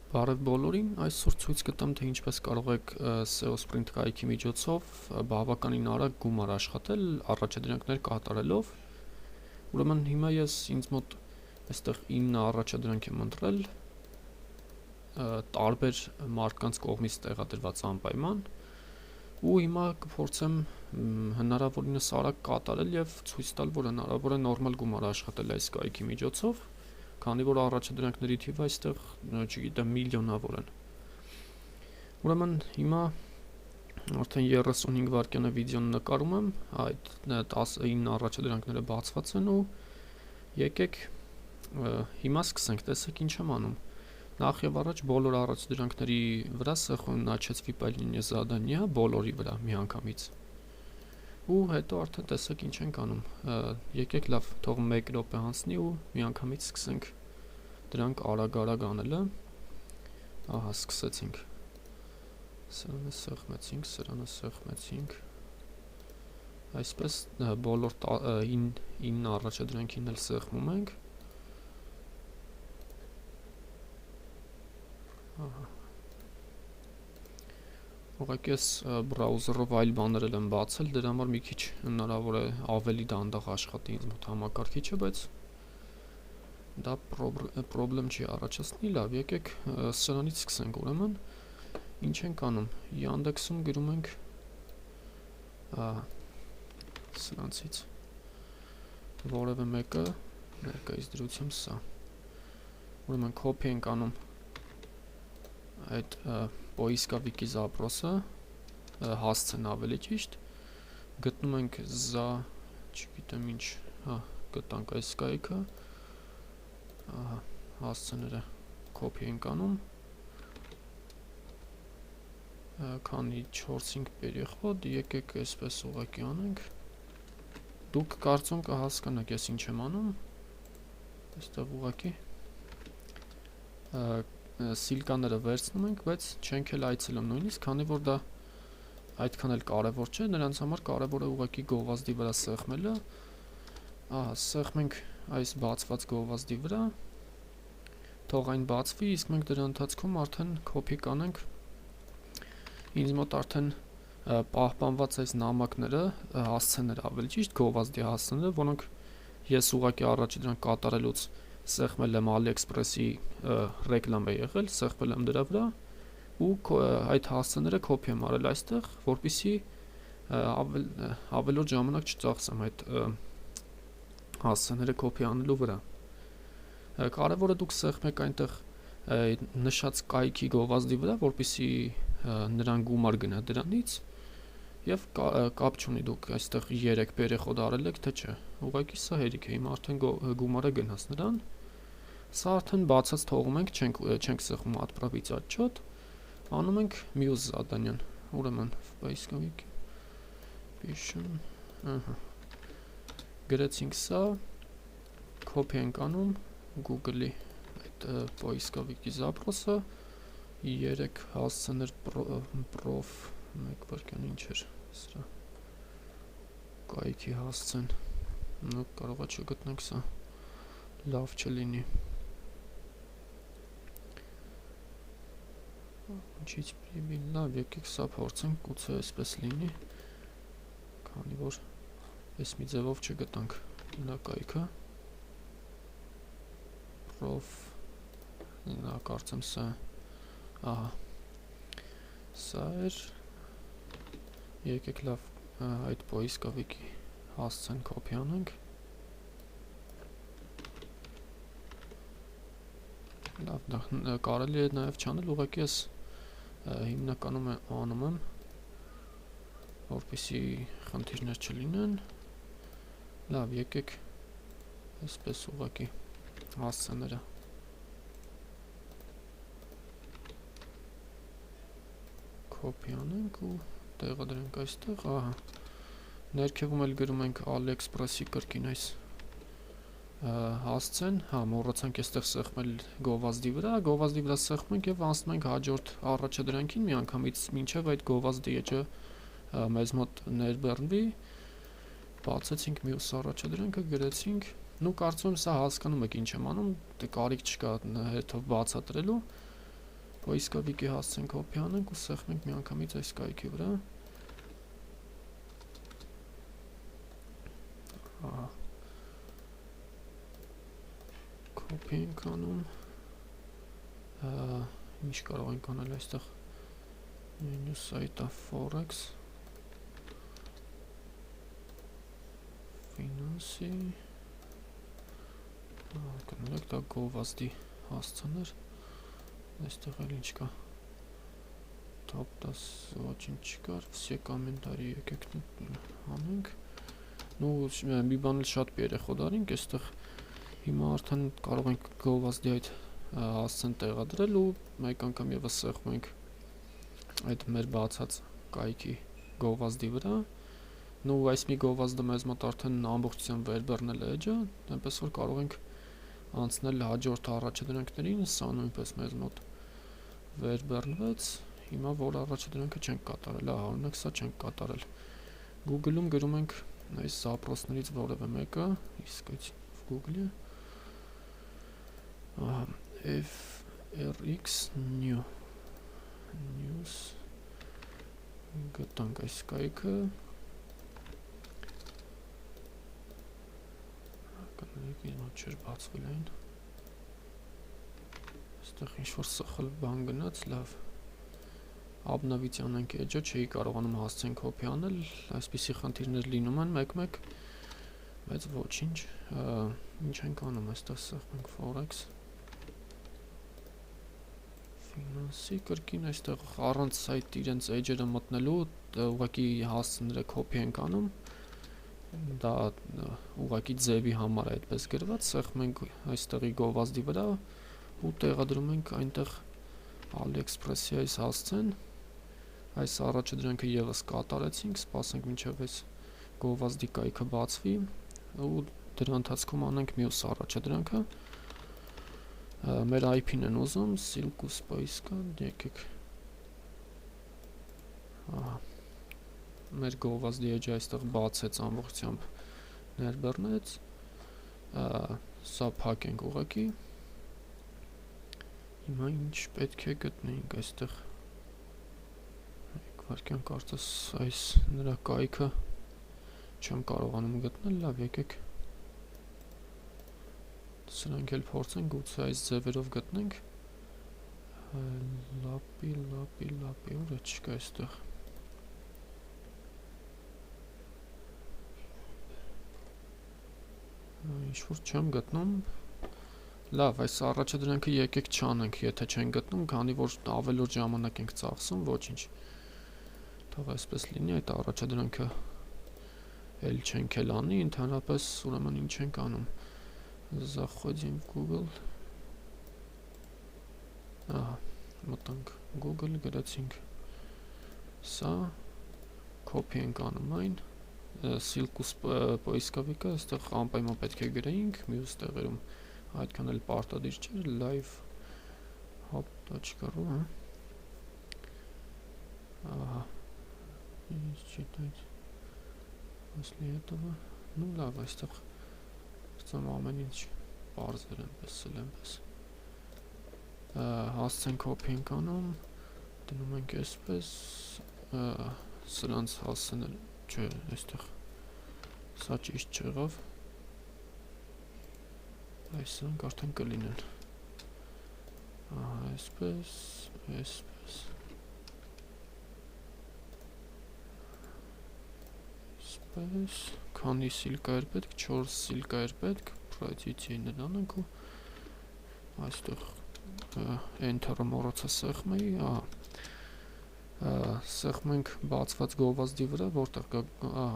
Բարև բոլորին, այսօր ցույց կտամ, թե ինչպես կարող եք SEO Sprint կայքի միջոցով բավականին արագ գումար աշխատել առաջադրանքներ կատարելով։ Ուրեմն հիմա ես ինձ մոտ այստեղ 9 առաջադրանք եմ ընտրել, տարբեր մարդկանց կողմից տեղադրված անպայման, ու հիմա կփորձեմ հնարավորինս արագ կատարել եւ ցույց տալ, որ հնարավոր է նորմալ գումար աշխատել այս կայքի միջոցով, քանի որ առաջադրանքների թիվը այստեղ, չգիտեմ, միլիոնավոր են։ Ուրեմն հիմա արդեն 35 վայրկյան է վիդեոն նկարում եմ, այդ 19 առաջադրանքները բացված են ու եկեք հիմա սկսենք, տեսեք ինչ եմ անում։ Նախ եւ առաջ բոլոր առաջադրանքների վրա սխուն начать выполнение задания բոլորի վրա միանգամից։ Ու հետո արդեն տեսեք ինչ ենք անում։ Եկեք լավ, թող 1 րոպե անցնի ու միանգամից սկսենք դրանք արագ-արագ անելը։ Ահա, սկսեցինք։ Սրանը սեղմեցինք։ Այսպես բոլոր 9 առաջադրանքին էլ սեղմում ենք։ Ահա։ Ուղղակի ես բրաուզերով այլ բաներ եմ բացել, դրա համար մի քիչ հնարավոր է ավելի դանդաղ աշխատի ինձ մոտ համակարգիչը, բայց դա պրոբլեմ չի առաջացնի։ Լավ, եկեք սրանից սկսենք ուրեմն։ Ինչ ենք անում։ Yandex-ում գրում ենք սրանցից որևէ մեկը ներկայիս դրությամբ սա։ Ուրեմն copy ենք անում այդ поисковики запроса, հասցեն ավելի ճիշտ, գտնում ենք չգիտեմ ինչ, գտանք այս կայքը, հասցեները copy ենք անում, քանի 4-5 переход, եկեք այսպես ուղղակի անենք, դուք կարծում կհասկանաք ես ինչ եմ անում, այստեղ ուղղակի սիլկաները վերցնում ենք, բայց չենք էլ այցելում նույնիսկ, քանի որ դա այդքան էլ կարևոր չէ, նրանց համար կարևոր է ուղղակի գովազդի վրա սեղմելը։ Ահա, սեղմենք այս բացված գովազդի վրա, թող այն բացվի, իսկ մենք դրա ընթացքում արդեն copy կանենք։ Ինձ մոտ արդեն պահպանված այս նամակները, հասցեները ավելի ճիշտ, գովազդի հասցեները, որոնք ես ուղղակի առաջադրանք կատարելուց սեղմել եմ AliExpress-ի ռեկլամ է եղել, սեղմել եմ դրա վրա ու այդ հասցեները copy եմ արել այստեղ, որպեսզի ավելորդ ժամանակ չծախսեմ այդ հասցեները copy անելու վրա։ Կարևորը դուք սեղմեք այնտեղ նշած կայքի գովազդի վրա, որպեսզի նրան գումար գնա դրանից, եւ կապ չունի դուք այստեղ 3 переход արել եք թե չէ։ Ուղղակի սա հերիք է, հիմա արդեն գումարը գնաց նրան։ Սա արդեն բացած թողում ենք, չենք սեղմում отправить отчет, անում ենք մյուս заданиան, ուրեմն поисковик пишем, գրեցինք սա, copy ենք անում Google-ի այդ поисковик-ի запроса, 3 հասցեներ prof 1 վայրկյան ինչ էր սրա կայքի հասցեն, նո կարող է չգտնենք սա, լավ չլինի։ Ինչից պրիբիլ, լավ, եկեք սա փորձենք, գուցե այսպես լինի, քանի որ այս մի ձևով չգտանք նա կայքը, prof, նա կարծեմ սա, ահա, սա էր, եկեք լավ այդ поисковик-ի հասցեն copy անենք, լավ, կարելի է նաև չանել, ուղղակի ես հիմնականում անում եմ, որպեսզի խնդիրներ չլինեն, լավ, եկեք այսպես ուղղակի հասցեները copy անենք ու տեղադրենք այստեղ, ահա, ներքևում էլ գրում ենք AliExpress-ի կրկին այս հասցեն, մոռացանք այստեղ սեղմել գովազդի վրա սեղմում ենք եւ անցնում ենք հաջորդ առաջադրանքին միանգամից, մինչեւ այդ գովազդի էջը մեզ մոտ ներբեռնվի, բացեցինք մյուս առաջադրանքը, գրեցինք, նու կարծում եմ սա հասկանում եք ինչ եմ անում, դե կարիք չկա հետով բացատրելու, Poiskavik-ի հասցեն կոպի անենք ու սեղմենք միանգամից այս կայքի վրա։ Կոպի ենք անում։ Ինչ կարող ենք անել այստեղ menu site forex finance կներեք դա գովազդի հասցեներ այստեղ էլ ինչ կա top 10 ոչինչ չկար все կոմենտարի եկեք անենք նու մի բան էլ շատ երախոդարինք այստեղ հիմա արդեն կարող ենք գովազդի այդ հասցեն տեղադրել ու մեկ անգամ եւս սեղմենք այդ մեր բացած կայքի գովազդի վրա նու այս մի գովազդը մեզ մոտ արդեն ամբողջությամբ վերբեռնել է էջը այնպես որ կարող ենք անցնել հաջորդ առաջադրանքներին սա նույնպես մեզ մոտ վերբեռնվեց հիմա որ առաջադրանքը չենք կատարել օրինակ սա չենք կատարել Google-ում գրում ենք այս զապրոսներից որևէ մեկը իսկ այդ Google-ը FRX news գտանք այս կայքը կներեք իմ չէր բացվել այն այստեղ ինչ-որ սխալ բան գնաց լավ Obnovить անենք էջը չի կարողանում հասցեն կոպի անել այսպիսի խնդիրներ լինում են մեկ-մեկ բայց ոչինչ ինչ ենք անում այստեղ սեղմենք forex Ֆինանսի կրկին այստեղ առանց այդ իրենց էջերը մտնելու ուղղակի հասցները կոպի ենք անում դա ուղղակի ձևի համար է այդպես գրված սեղմենք այստեղի գովազդի վրա ու տեղադրում ենք այնտեղ AliExpress-ի այս հասցեն այս առաջադրանքը եւս կատարեցինք սպասենք մինչև այս գովազդի կայքը բացվի ու դրա ընթացքում անենք մյուս առաջադրանքը մեր IP-ն են ուզում Silkus Poiska եկեք մեր գովազդի էջը այստեղ բացեց ամբողջությամբ ներբեռնեց սա փակենք ուղղակի հիմա ինչ պետք է գտնենք այստեղ վարքյան կարծես այս նրա կայքը չեմ կարողանում գտնել լավ եկեք Սրանք էլ փորձենք գուցե այս ձևերով գտնենք լապի ուր է չկա այստեղ ինչ-որ չեմ գտնում լավ այս առաջադրանքը եկեք չանենք եթե չեն գտնում քանի որ ավելորդ ժամանակ ենք ծախսում ոչինչ թող այսպես լինի այդ առաջադրանքը էլ չենք էլ անի ընդհանրապես ուրեմն ինչ ենք անում Заходим в Google. Մտանք Google գրեցինք սա copy ենք անում այն Silkus Poiskavik-ը այստեղ անպայման պետք է գրեինք մյուս տեղերում այդքան էլ պարտադիր չէ live hop.ru читать после этого ну լավ այստեղ ամեն ինչ բարձր այնպես այնպես հասցեն կոպի ենք անում դնում ենք այսպես սրանց հասցեներ չէ այստեղ սա ճիշտ չեղավ այսինքն արդեն կլինեն այսպես քանի սիլկա էր պետք 4 սիլկա էր պետք պրոյեկցիաներ անենք ու այստեղ enter-ը մոռացա սեղմեի սեղմենք բացված գովազդի վրա որտեղ կա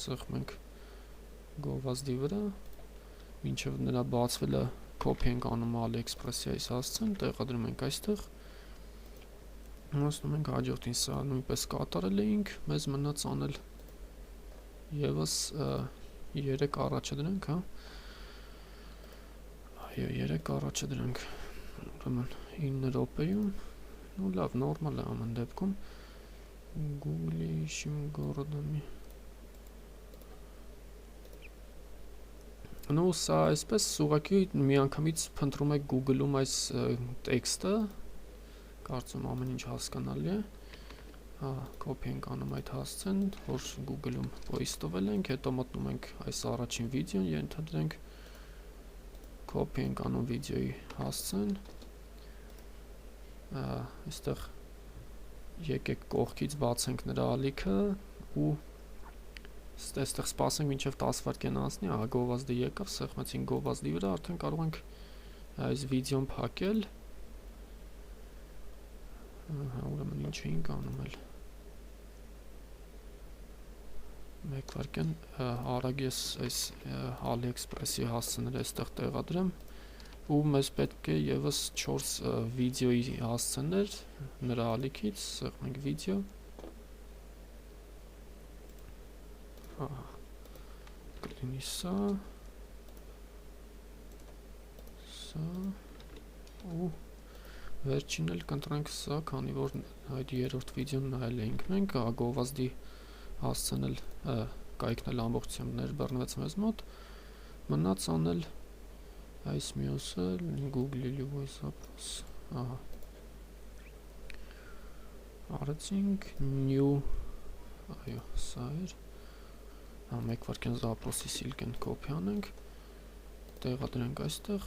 սեղմենք գովազդի վրա մինչև նրա բացվելը copy ենք անում AliExpress-ի այս հասցեն տեղադրում ենք այստեղ Ասում ենք հաջորդին սա նույնպես կատարել էինք մեզ մնաց անել Եվս 3 առաջադրանք, այո 3 առաջադրանք, ուրեմն 9 րոպեում, ու լավ նորմալ է ամեն դեպքում, Google-ի իշիմ գորդամի, նու սա այսպես ուղղակի միանգամից փնտրում եք Google-ում այս տեքստը, Կարծում ամեն ինչ հասկանալի է։ Copy ենք անում այդ հասցեն, որ Google-ում post-վել ենք, հետո մտնում ենք այս առաջին վիդեոն, ենթադրենք copy ենք անում վիդեոյի հասցեն։ Այստեղ եկեք կողքից բացենք նրա ալիքը ու այստեղ սպասենք մինչև 10 վայրկյան անցնի, ահա գովազդը եկավ, սեղմեցինք գովազդի վրա, արդեն կարող ենք այս վիդեոն փակել։ Ուրեմն ինչ էինք անում էլ։ Մեկ վայրկյան, արագ ես այս AliExpress-ի հասցեները այստեղ տեղադրեմ ու մեզ պետք է եւս 4 վիդեոյի հասցեներ նրա ալիքից, սեղմենք վիդեո։ Կլինի սա ու վերջին էլ կընտրենք սա, քանի որ այդ երրորդ վիդեոն նայել էինք մենք, գովազդի հասցեն էլ կայքն էլ ամբողջությամբ ներբեռնվեց մեզ մոտ, մնաց անել այս մյուսը Google-ի WhatsApp-ս, արեցինք new, այո, սա էր, մեկ վայրկյան zaprosի silk-ն copy անենք, տեղադրենք այստեղ,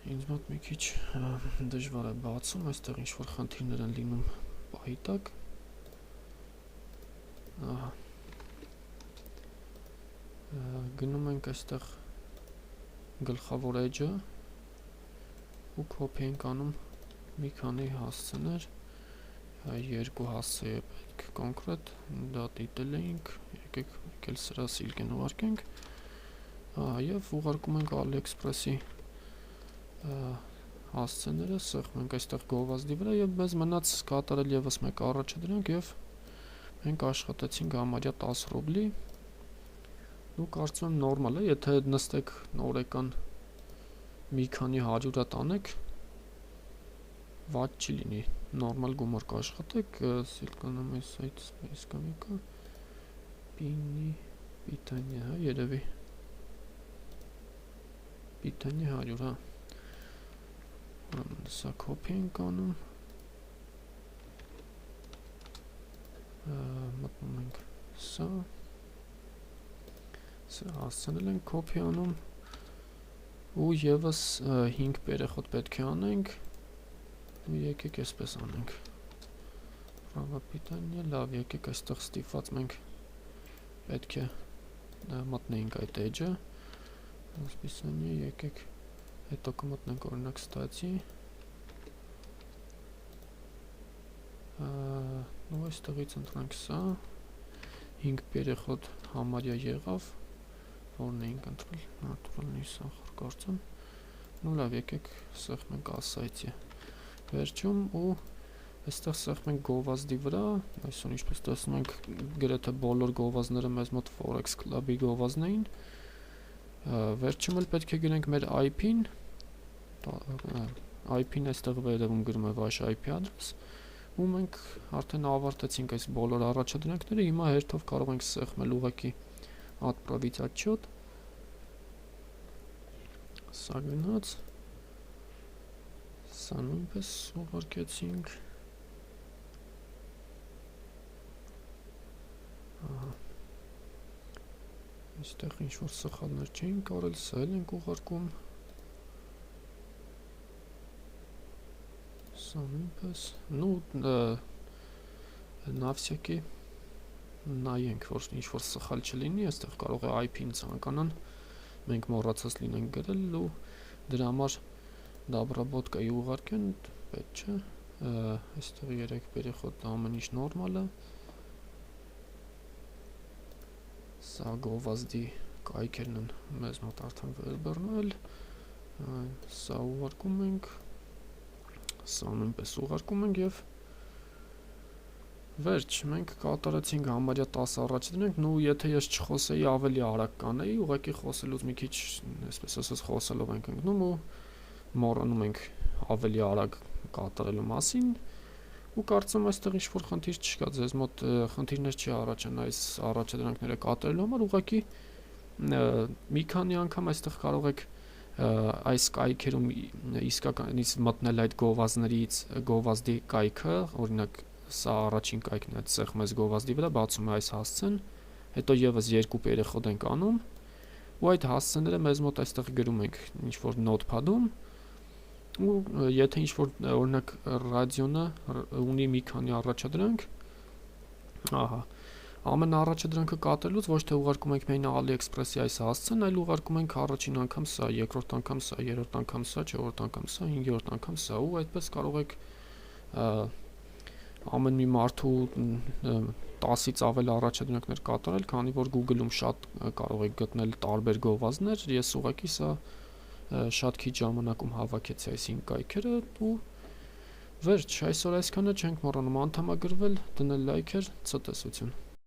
ինձ մոտ մի քիչ դժվար է բացում, այստեղ ինչ-որ խնդիրներ են լինում պահի տակ, գնում ենք այստեղ գլխավոր edge-ը ու copy ենք անում մի քանի հասցեներ, երկու հասցե է պետք կոնկրետ, դա դիտել էինք, եկեք էլ սրա silk-ն ուղարկենք և ուղարկում ենք AliExpress-ի հասցեները, սեղմենք այստեղ գովազդի վրա և մեզ մնաց կատարել եւս մեկ առաջադրանք և մենք աշխատեցինք համարյա 10 ռուբլի ու կարծում եմ նորմալ է, եթե նստեք օրական մի քանի 100 հատ անեք, վատ չի լինի, նորմալ գումար կաշխատեք, սիլկանամ այս այդ space կամիկա, պիտանի, երևի, պիտանի 100, սա copy ենք անում, մտնում ենք սա հասցնել ենք copy անում ու եւս 5 переход պետք է անենք ու եկեք այսպես անենք, правопитание, լավ, եկեք այստեղ ստիպված մենք պետք է մտնենք այդ edge-ը, расписание, եկեք հետո կմտնենք օրինակ ստացի, ու այստեղից ընտրենք սա, 5 переход համարյա եղավ, որն էինք ընտրել, naturally սախր կարծեմ, ու լավ, եկեք սեղմենք ասայցի վերջում ու այստեղ սեղմենք գովազդի վրա, այսօր ինչպես տեսնում ենք գրեթե բոլոր գովազդները մեզ մոտ Forex Club-ի գովազդն էին, վերջում էլ պետք է գրենք մեր IP-ն, IP-ն այստեղ վերևում գրում է վաշ IP address, ու մենք արդեն ավարտեցինք այս բոլոր առաջադրանքները, հիմա հերթով կարող ենք սեղմել ուղղակի отправить отчет, սա գնաց, սա նույնպես ուղարկեցինք, այստեղ ինչ-որ սխալներ չէին կարել, սա էլ ենք ուղարկում, սա նույնպես, на всякий նայենք, որ ինչ-որ սխալ չլինի, այստեղ կարող է IP-ն ցանկանան, մենք մոռացած լինենք գրել ու դրա համար դաբրաբոտկայի ուղարկեն, պետք չէ, այստեղ 3 переход ամեն ինչ նորմալ է, սա գովազդի կայքերն են մեզ մոտ արդեն վերբեռնել, սա ուղարկում ենք, սա նույնպես ուղարկում ենք և վերջ, մենք կատարեցինք համարյա 10 առաջադրանք, ու եթե ես չխոսեի ավելի արագ կանեի, ուղղակի խոսելուց մի քիչ, այսպես ասած, խոսելով ենք ընկնում ու մոռանում ենք ավելի արագ կատարելու մասին, ու կարծում այստեղ ինչ-որ խնդիր չկա, ձեզ մոտ խնդիրներ չի առաջանա այս առաջադրանքները կատարելու համար, ուղղակի մի քանի անգամ այստեղ կարող եք այս կայքերում իսկականից մտնել այդ գովազդի կայքը, օրինակ սա առաջին կայքն է, այդ սեղմես գովազդի վրա բացում է այս հասցեն, հետո եւս երկու երեխոդ ենք անում ու այդ հասցեները մեզ մոտ այստեղ գրում ենք ինչ որ նոթփադում ու եթե ինչ որ օրինակ ռադիոնը ունի մի քանի առաջադրանք, ահա ամեն առաջադրանքը կատարելուց ոչ թե ուղարկում ենք միայն AliExpress-ի այս հասցեն, այլ ուղարկում ենք առաջին անգամ սա, երկրորդ անգամ սա, երրորդ անգամ սա, չորրորդ անգամ սա, հինգերորդ անգամ սա ու այդպես կարող եք ամեն մի մարդու 10-ից ավել առաջադրանքներ կատարել, քանի որ Google-ում շատ կարող եք գտնել տարբեր գովազդներ, ես ուղղակի սա շատ քիչ ժամանակում հավաքեցի այս 5 կայքերը ու վերջ, այսօր այսքանը, չենք մոռանում անդամագրվել, դնել լայքեր, ցտեսություն։